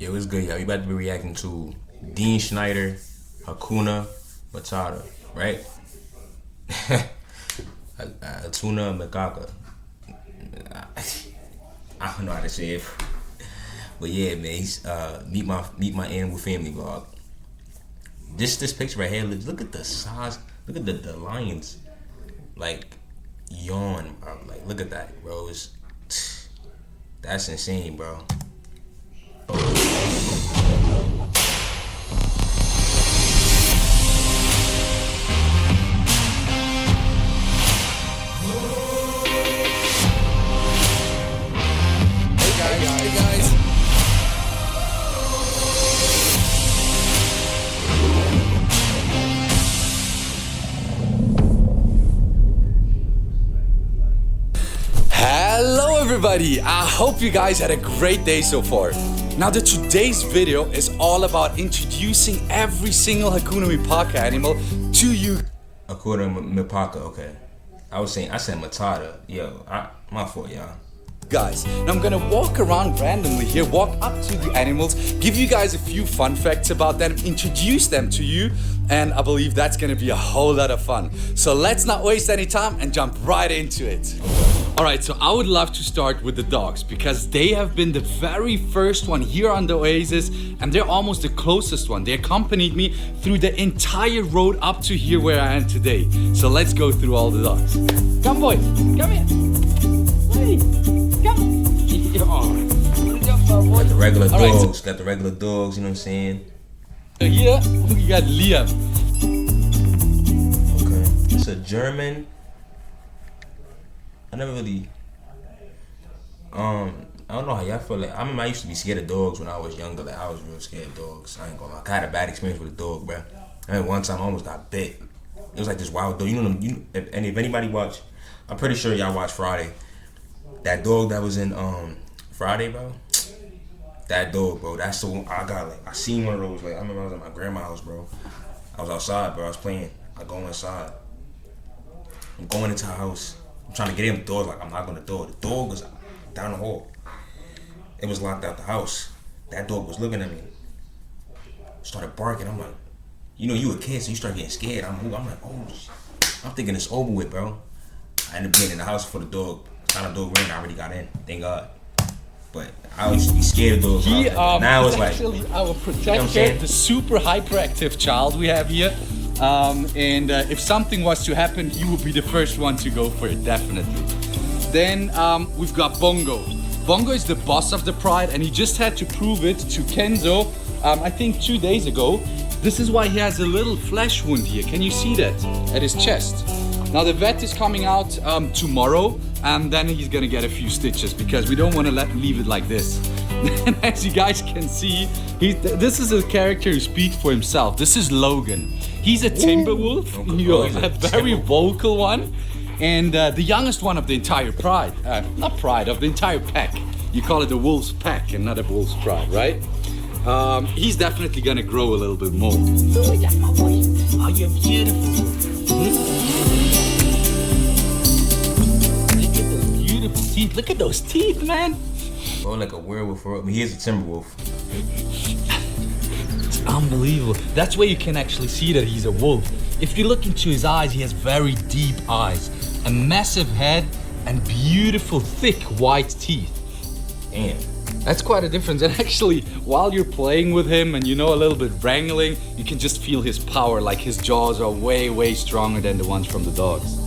Yo, it's good, y'all. We about to be reacting to Dean Schneider, Hakuna, Matata, right? Hakuna, Mipaka. I don't know how to say it, but yeah, man. He's meet my animal family vlog. This picture right here. Look at the size. Look at the lions. Like yawn, bro. Like look at that, bro. That's insane, bro. Hey guys. Hello everybody, I hope you guys had a great day so far. Now today's video is all about introducing every single Hakuna Mipaka animal to you. Hakuna Mipaka, okay. I said Matata. Yo, my fault, y'all. Guys, now I'm gonna walk around randomly here, walk up to the animals, give you guys a few fun facts about them, introduce them to you, and I believe that's gonna be a whole lot of fun. So let's not waste any time and jump right into it. Alright, so I would love to start with the dogs because they have been the very first one here on the oasis and they're almost the closest one. They accompanied me through the entire road up to here where I am today. So let's go through all the dogs. Come boys, come here. Hey. Got the regular dogs, got the regular dogs, you know what I'm saying? Here we got Liam. Okay. It's a German. I never really I don't know how y'all feel. Like I remember I used to be scared of dogs when I was younger. Like I was real scared of dogs. I ain't gonna lie. I had a bad experience with a dog, bro. I mean, one time I almost got bit. It was like this wild dog. You know them, if anybody watch, I'm pretty sure y'all watch Friday. That dog that was in Friday, bro. That dog, bro. That's the one I got. Like I seen one of those. Like I remember I was at my grandma's house, bro. I was outside, bro. I was playing. I go inside. I'm going into the house. I'm trying to get in the door. Like I'm not gonna door. The dog was down the hall. It was locked out the house. That dog was looking at me. Started barking. I'm like, you know, you a kid, so you start getting scared. I'm like, oh, I'm thinking it's over with, bro. I ended up getting in the house for the dog. Found the dog ring. I already got in. Thank God. But I used to be scared of dogs. Now it's like actually our protector, you know the super hyperactive child we have here. And if something was to happen, he would be the first one to go for it, definitely. Then we've got Bongo. Bongo is the boss of the pride, and he just had to prove it to Kenzo, I think 2 days ago. This is why he has a little flesh wound here. Can you see that? At his chest. Now the vet is coming out tomorrow, and then he's gonna get a few stitches because we don't want to leave it like this. And as you guys can see, this is a character who speaks for himself. This is Logan. He's a timber wolf, a very vocal one, and the youngest one of the entire pride. Not pride, of the entire pack. You call it a wolf's pack and not a wolf's pride, right? He's definitely gonna grow a little bit more. Oh, yeah, my boy. Oh, you're beautiful. Look at those beautiful teeth. Look at those teeth, man. Oh, like a werewolf. I mean, he is a timber wolf. It's unbelievable. That's where you can actually see that he's a wolf. If you look into his eyes, he has very deep eyes, a massive head, and beautiful, thick, white teeth. Damn. That's quite a difference. And actually, while you're playing with him and you know a little bit wrangling, you can just feel his power. Like his jaws are way, way stronger than the ones from the dogs.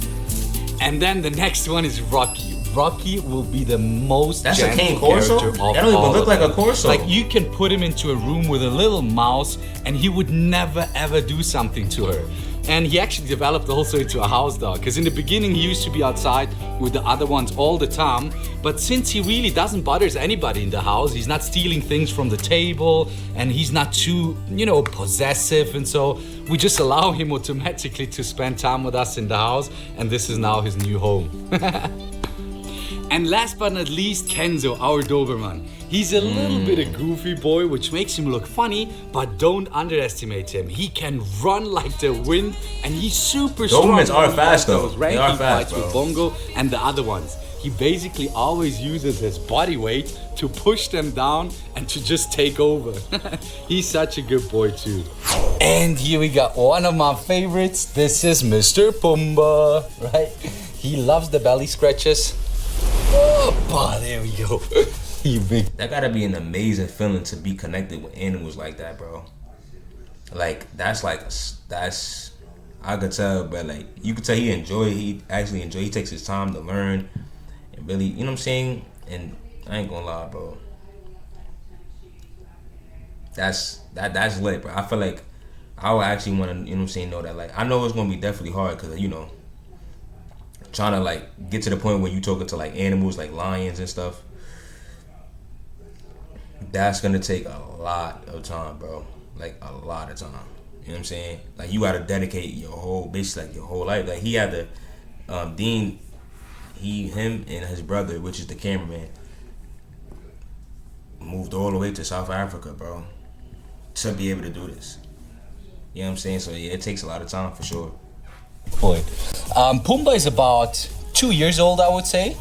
And then the next one is Rocky. Rocky will be the most That's a Cane gentle Corso? character of That don't even all look of like them. a Corso. Like you can put him into a room with a little mouse and he would never ever do something to her. And he actually developed also into a house dog because in the beginning he used to be outside with the other ones all the time, but since he really doesn't bother anybody in the house, he's not stealing things from the table and he's not too, you know, possessive, and so we just allow him automatically to spend time with us in the house, and this is now his new home. And last but not least, Kenzo, our Doberman. He's a little bit a goofy boy, which makes him look funny, but don't underestimate him. He can run like the wind, and he's super strong. Dobermans are fast though. Those ranking fights with Bongo and the other ones. he basically always uses his body weight to push them down and to just take over. He's such a good boy too. And here we got one of my favorites. This is Mr. Pumbaa, right? He loves the belly scratches. Oh, there we go. He big. That gotta be an amazing feeling to be connected with animals like that, bro. Like, that's I could tell, but like, you could tell he actually enjoy. He takes his time to learn and really, you know what I'm saying? And I ain't gonna lie, bro. That's lit, bro. I feel like I would actually want to, you know what I'm saying, know that. Like, I know it's gonna be definitely hard because, you know, trying to like get to the point where you talking to like animals like lions and stuff. That's gonna take a lot of time, bro. Like, a lot of time. You know what I'm saying? Like, you gotta dedicate your whole, basically like your whole life. Like, he had to, Dean, him and his brother, which is the cameraman, moved all the way to South Africa, bro, to be able to do this. You know what I'm saying? So yeah, it takes a lot of time for sure. Boy, Pumbaa is about 2 years old, I would say,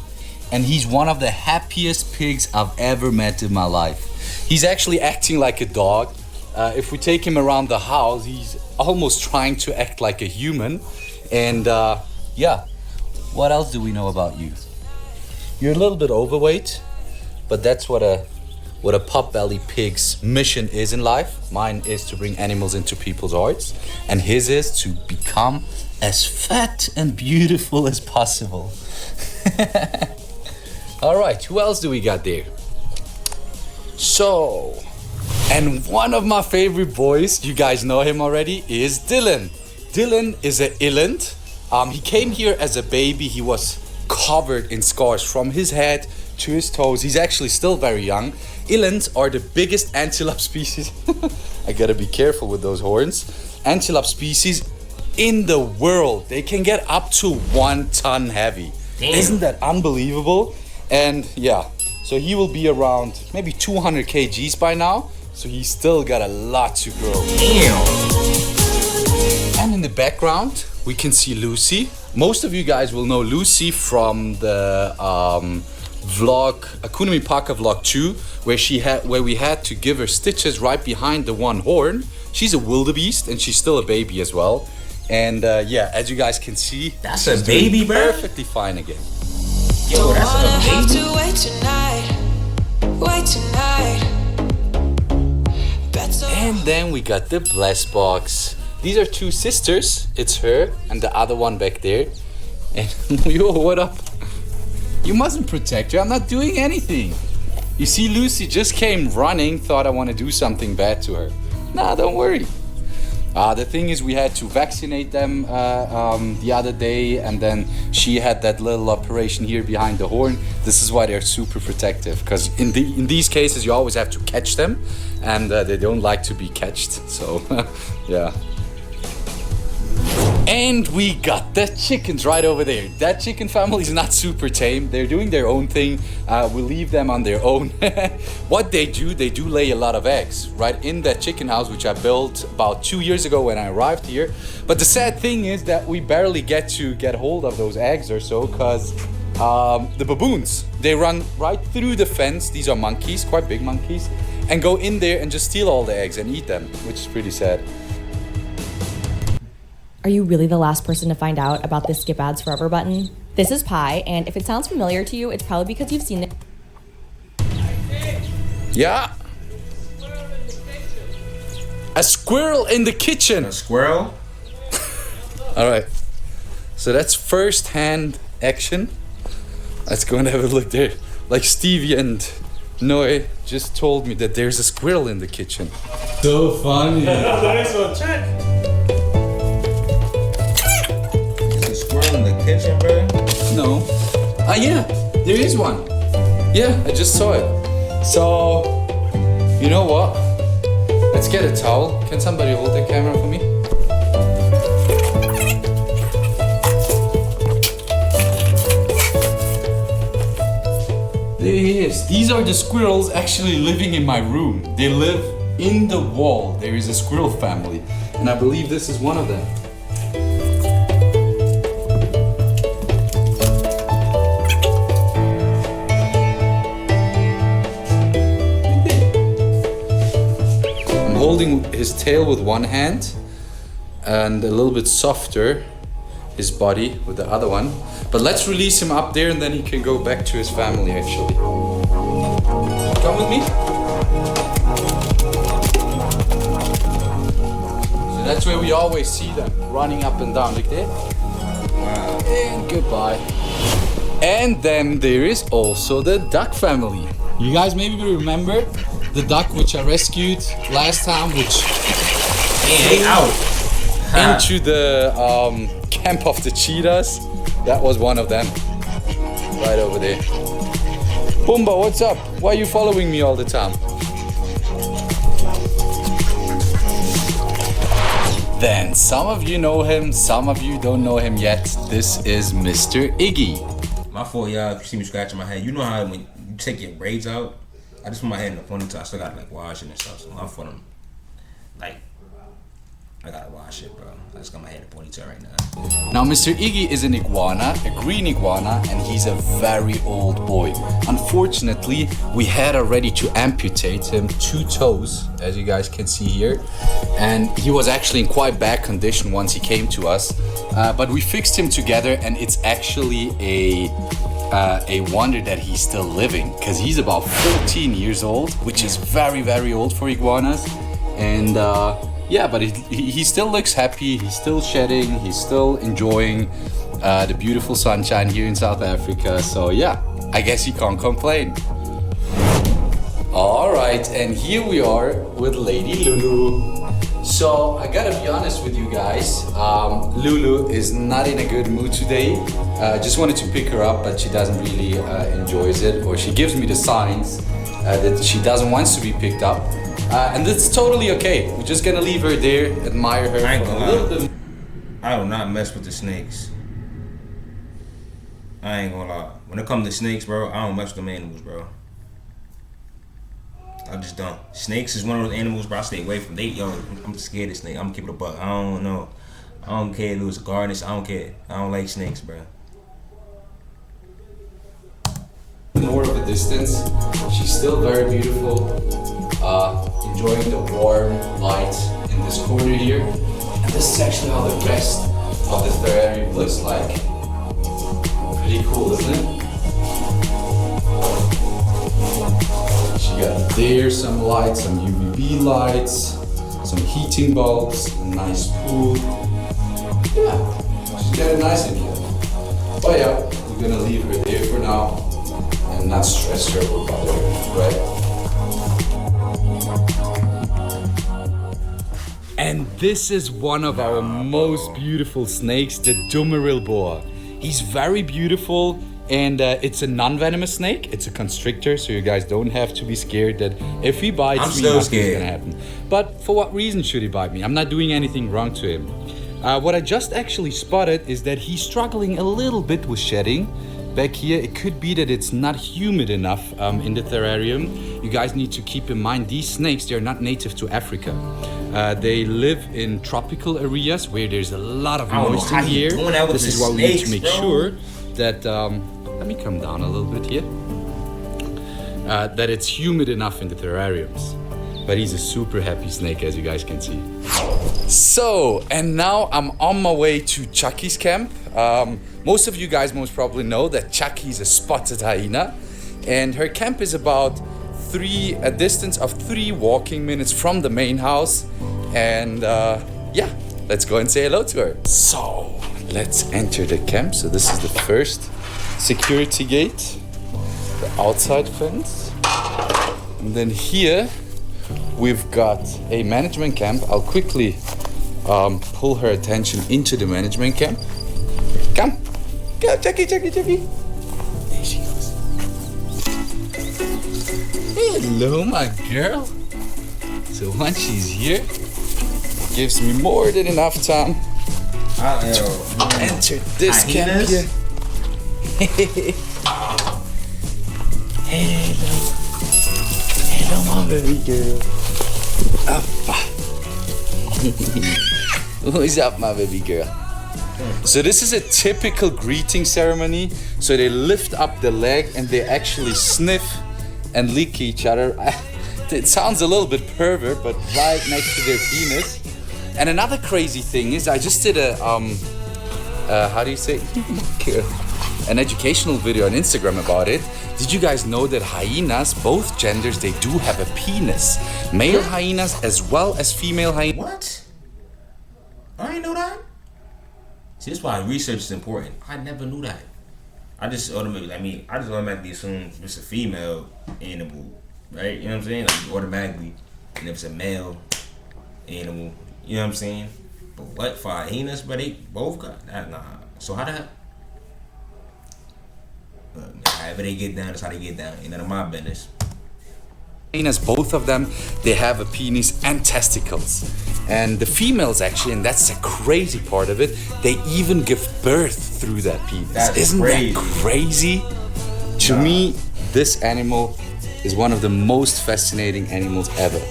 and he's one of the happiest pigs I've ever met in my life. He's actually acting like a dog. If we take him around the house, he's almost trying to act like a human. And yeah, what else do we know about you? You're a little bit overweight, but that's what a pot-belly pig's mission is in life. Mine is to bring animals into people's hearts, and his is to become as fat and beautiful as possible. All right, who else do we got there? So, and one of my favorite boys, you guys know him already, is Dylan. Dylan is an eland. He came here as a baby. He was covered in scars from his head to his toes. He's actually still very young. Elands are the biggest antelope species. I gotta be careful with those horns. Antelope species in the world. They can get up to 1 ton heavy. Damn. Isn't that unbelievable? And yeah, so he will be around maybe 200 kgs by now. So he's still got a lot to grow. Damn. And in the background, we can see Lucy. Most of you guys will know Lucy from the vlog, Hakuna Mipaka vlog 2, where we had to give her stitches right behind the one horn. She's a wildebeest and she's still a baby as well. And yeah, as you guys can see, that's a baby, bro. Perfectly fine again. Yo, that's a baby. Have to wait tonight. And then we got the bless box. These are 2 sisters. It's her and the other one back there. And yo, what up? You mustn't protect her. I'm not doing anything. You see, Lucy just came running, thought I want to do something bad to her. Nah, don't worry. The thing is, we had to vaccinate them the other day, and then she had that little operation here behind the horn. This is why they're super protective, because in these cases you always have to catch them, and they don't like to be catched. So yeah. And we got the chickens right over there. That chicken family is not super tame. They're doing their own thing. We leave them on their own. What they do lay a lot of eggs right in that chicken house, which I built about 2 years ago when I arrived here. But the sad thing is that we barely get hold of those eggs or so, because the baboons, they run right through the fence. These are monkeys, quite big monkeys, and go in there and just steal all the eggs and eat them, which is pretty sad. Are you really the last person to find out about this Skip Ads Forever button? This is Pi, and if it sounds familiar to you, it's probably because you've seen it. Yeah. A squirrel in the kitchen. A squirrel? All right. So that's first-hand action. Let's go and have a look there. Like Stevie and Noe just told me that there's a squirrel in the kitchen. So funny. In the kitchen, bro? No. Yeah, there is one. Yeah, I just saw it. So, you know what? Let's get a towel. Can somebody hold the camera for me? There he is. These are the squirrels actually living in my room. They live in the wall. There is a squirrel family, and I believe this is one of them. holding his tail with one hand and a little bit softer his body with the other one. But let's release him up there and then he can go back to his family actually. Come with me. So that's where we always see them, running up and down like that. Wow. And goodbye. And then there is also the duck family. You guys maybe remember the duck which I rescued last time, which flew out into the camp of the cheetahs. That was one of them, right over there. Pumbaa, what's up? Why are you following me all the time? Then some of you know him, some of you don't know him yet. This is Mr. Iggy. My fault, y'all. If you see me scratching my head, you know how when you take your braids out, I just put my head in a ponytail. I still gotta like wash it and stuff. So my fault, like, I gotta wash it, bro. I just got my head in a ponytail right now. Now, Mr. Iggy is an iguana, a green iguana, and he's a very old boy. Unfortunately, we had already to amputate him 2 toes, as you guys can see here. And he was actually in quite bad condition once he came to us. But we fixed him together, and it's actually a wonder that he's still living, because he's about 14 years old, which is very, very old for iguanas. And yeah, but he still looks happy, he's still shedding, he's still enjoying the beautiful sunshine here in South Africa. So yeah, I guess he can't complain. Alright, and here we are with Lady Lulu. So I gotta be honest with you guys, Lulu is not in a good mood today. Just wanted to pick her up, but she doesn't really enjoys it, or she gives me the signs that she doesn't want to be picked up. And that's totally okay. We're just gonna leave her there, admire her for a little bit. I do not mess with the snakes. I ain't gonna lie. When it comes to snakes, bro, I don't mess with them animals, bro. I just don't. Snakes is one of those animals, bro, I stay away from. I'm scared of snakes. I'm gonna keep it a buck. I don't know. I don't care if it was a garnish. I don't care. I don't like snakes, bro. More of a distance. She's still very beautiful. Enjoying the warm light in this corner here. And this is actually how the rest of the terrarium looks like. Pretty cool, isn't it? She got there some lights, some UVB lights, some heating bulbs, a nice pool. Yeah, she's getting nice in here. But yeah, we're gonna leave her there for now and not stress her or bother her, right? And this is one of our most beautiful snakes, the Dumeril boa. He's very beautiful, and it's a non-venomous snake. It's a constrictor, so you guys don't have to be scared that if he bites me, nothing's gonna happen. But for what reason should he bite me? I'm not doing anything wrong to him. What I just actually spotted is that he's struggling a little bit with shedding. Back here, it could be that it's not humid enough in the terrarium. You guys need to keep in mind, these snakes, they're not native to Africa. They live in tropical areas where there's a lot of moisture here. This is why we need to make sure that, let me come down a little bit here, that it's humid enough in the terrariums. But he's a super happy snake, as you guys can see. So, and now I'm on my way to Chucky's camp. Most of you guys most probably know that Chucky is a spotted hyena, and her camp is about a distance of 3 walking minutes from the main house. And yeah, let's go and say hello to her. So, let's enter the camp. So this is the first security gate, the outside fence. And then here we've got a management camp. I'll quickly pull her attention into the management camp. Come. Go, Chucky, Chucky, Chucky. There she goes. Hello, my girl. So once she's here, it gives me more than enough time to enter this camp here. Hello. Hello, my baby girl. What's up, my baby girl? So this is a typical greeting ceremony. So they lift up the leg and they actually sniff and lick each other. it sounds a little bit pervert, but right next to their penis. And another crazy thing is I just did a, how do you say? An educational video on Instagram about it. Did you guys know that hyenas, both genders, they do have a penis? Male hyenas as well as female hyenas. What? I didn't know that. See, this is why research is important. I never knew that. I just automatically assume it's a female animal, right? You know what I'm saying? Like automatically, and if it's a male animal, you know what I'm saying? But what for hyenas? But they both got that. Nah. So how that? However they get down, that's how they get down. Ain't none of my business. Hyenas, both of them, they have a penis and testicles. And the females actually, and that's the crazy part of it, they even give birth through that penis. That's Isn't crazy. that crazy? To me, this animal is one of the most fascinating animals ever.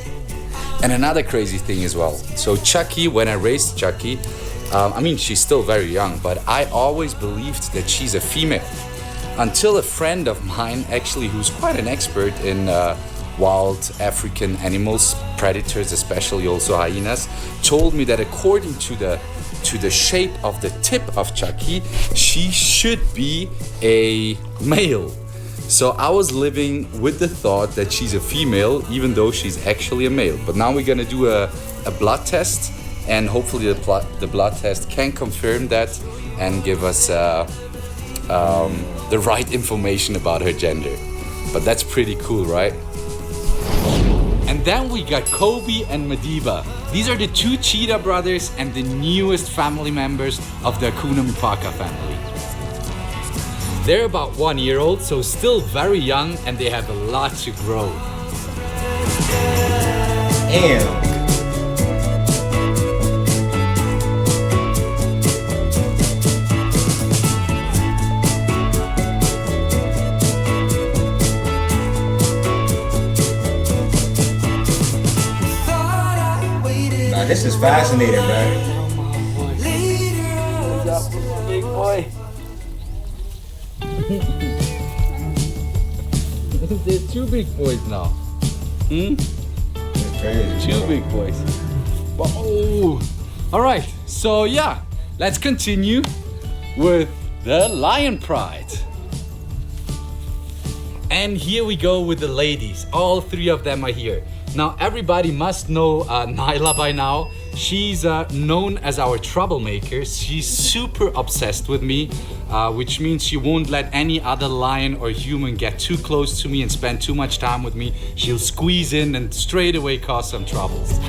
And another crazy thing as well. So Chucky, when I raised Chucky, she's still very young, but I always believed that she's a female. Until a friend of mine, actually, who's quite an expert in wild African animals, predators, especially also hyenas, told me that according to the shape of the tip of Chucky, she should be a male. So I was living with the thought that she's a female, even though she's actually a male. But now we're gonna do a blood test, and hopefully the blood test can confirm that and give us the right information about her gender. But that's pretty cool, right? And then we got Kobe and Madiba. These are the two cheetah brothers and the newest family members of the Hakuna Mipaka family. They're about 1 year old, so still very young, and they have a lot to grow. Damn. This is fascinating, right? What's up, big boy? There's two big boys now. That's crazy. Two big boys. Whoa. All right, so yeah, let's continue with the lion pride. And here we go with the ladies. All three of them are here. Now, everybody must know Nyla by now. She's known as our troublemaker. She's super obsessed with me, which means she won't let any other lion or human get too close to me and spend too much time with me. She'll squeeze in and straight away cause some troubles.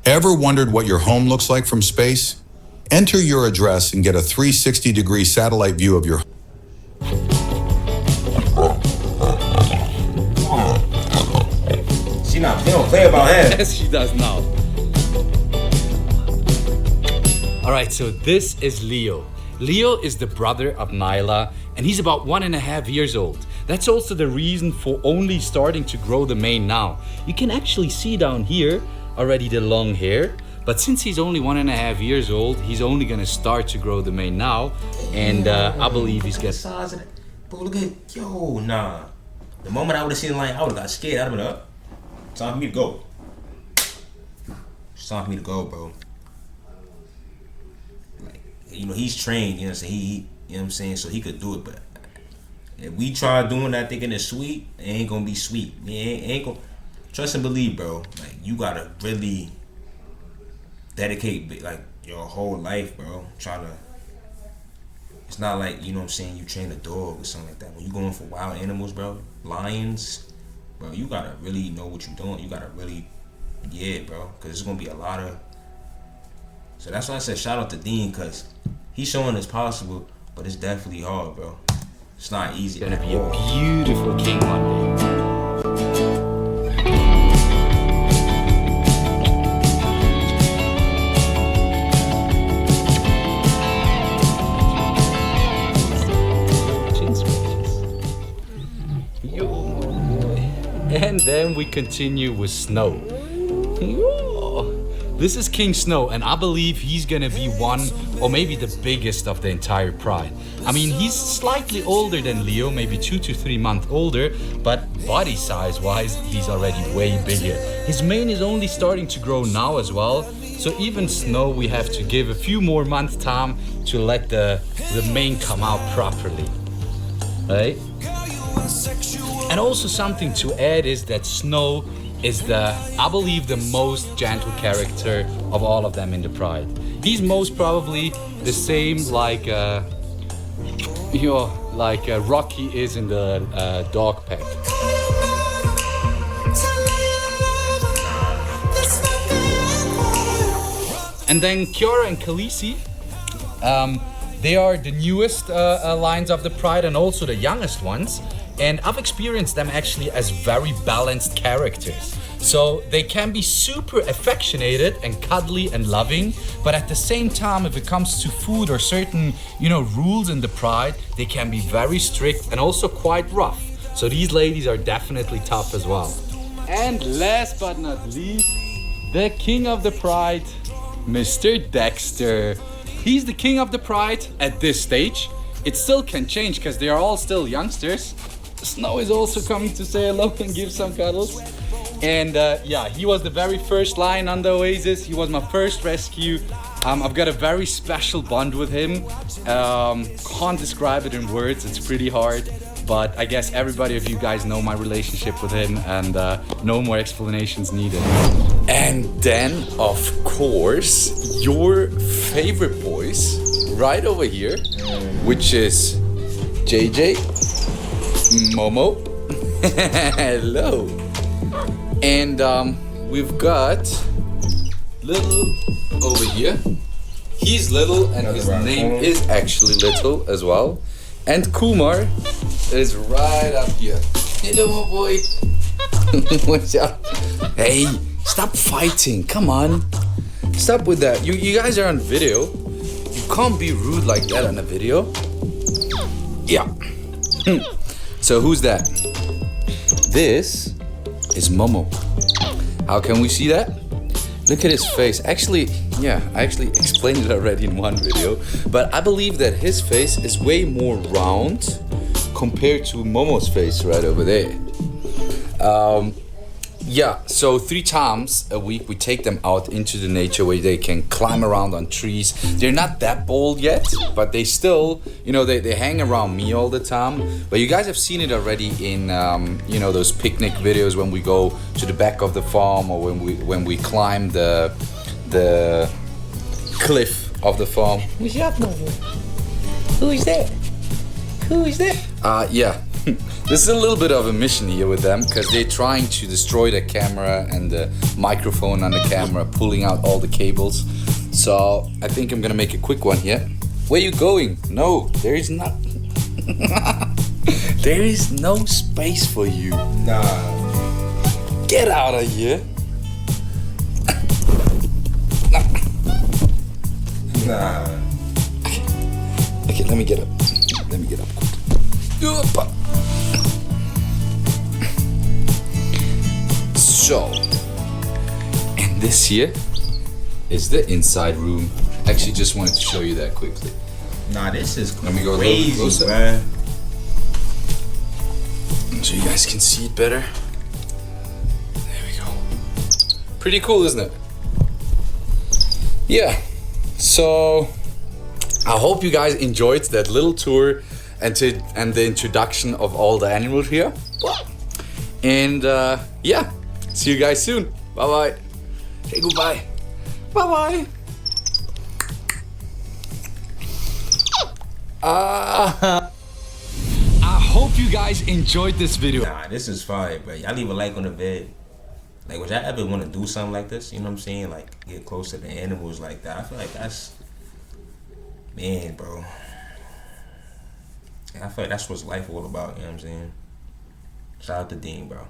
Ever wondered what your home looks like from space? Enter your address and get a 360-degree satellite view of your home. She don't play about him. Yes, she does now. All right, so this is Leo. Leo is the brother of Nyla, and he's about 1.5 years old. That's also the reason for only starting to grow the mane now. You can actually see down here already the long hair, but since he's only 1.5 years old, he's only gonna start to grow the mane now, and I believe he's getting... size of that. Bro, look at nah. The moment I would have seen the lion, I would have got scared. I'd have been up. It's time for me to go. It's time for me to go, bro. Like, he's trained, you know what I'm saying? You know what I'm saying? So he could do it, but if we try doing that thinking it's sweet, it ain't gonna be sweet. It ain't gonna... Trust and believe, bro. Like, you gotta really dedicate, like, your whole life, bro. It's not like, you know what I'm saying, you train a dog or something like that. When you going for wild animals, bro, lions... Bro, you gotta really know what you're doing. You gotta really, bro, because there's gonna be a lot of. So that's why I said shout out to Dean, because he's showing it's possible, but it's definitely hard, bro. It's not easy. Gonna be a beautiful king one day. And then we continue with Snow. This is King Snow, and I believe he's gonna be one or maybe the biggest of the entire pride. I mean, he's slightly older than Leo, maybe 2 to 3 months older, but body size wise, he's already way bigger. His mane is only starting to grow now as well, so even Snow we have to give a few more months time to let the mane come out properly, right? And also something to add is that Snow is I believe the most gentle character of all of them in the pride. He's most probably the same like Rocky is in the dog pack. And then Kiara and Khaleesi, they are the newest lines of the pride and also the youngest ones. And I've experienced them actually as very balanced characters. So they can be super affectionated and cuddly and loving, but at the same time, if it comes to food or certain, rules in the pride, they can be very strict and also quite rough. So these ladies are definitely tough as well. And last but not least, the king of the pride, Mr. Dexter. He's the king of the pride at this stage. It still can change because they are all still youngsters. Snow is also coming to say hello and give some cuddles. And yeah, he was the very first lion on the oasis. He was my first rescue. I've got a very special bond with him. Can't describe it in words, it's pretty hard. But I guess everybody of you guys know my relationship with him, and no more explanations needed. And then, of course, your favorite boys right over here, which is JJ, Momo, hello, and we've got Little over here. He's little, and his name is actually Little as well. And Kumar is right up here. Hello, my boy. What's up? Hey, stop fighting. Come on. Stop with that. You guys are on video. You can't be rude like that on a video. Yeah. So who's that? This is Momo. How can we see that? Look at his face. Actually, yeah, I actually explained it already in one video, but I believe that his face is way more round compared to Momo's face right over there. Yeah, so 3 times a week we take them out into the nature where they can climb around on trees. They're not that bold yet, but they still, they hang around me all the time. But you guys have seen it already in, those picnic videos when we go to the back of the farm, or when we climb the cliff of the farm. Who's up, Momo? Who is that? Who is that? Yeah. This is a little bit of a mission here with them, because they're trying to destroy the camera and the microphone on the camera, pulling out all the cables. So I think I'm gonna make a quick one here. Where you going? No, there is not. There is no space for you. Nah. Get out of here. Nah. Okay, let me get up. Let me get up quick. So, and this here is the inside room. Actually, just wanted to show you that quickly. Nah, this is Let me go crazy, closer, bruh. so you guys can see it better. There we go. Pretty cool, isn't it? Yeah. So, I hope you guys enjoyed that little tour and the introduction of all the animals here. And yeah. See you guys soon. Bye bye. Say goodbye. Bye bye. I hope you guys enjoyed this video. Nah, this is fire, bro. Y'all leave a like on the vid. Like, would y'all ever want to do something like this? You know what I'm saying? Like, get close to the animals like that. I feel like that's, man, bro. I feel like that's what life all about. You know what I'm saying? Shout out to Dean, bro.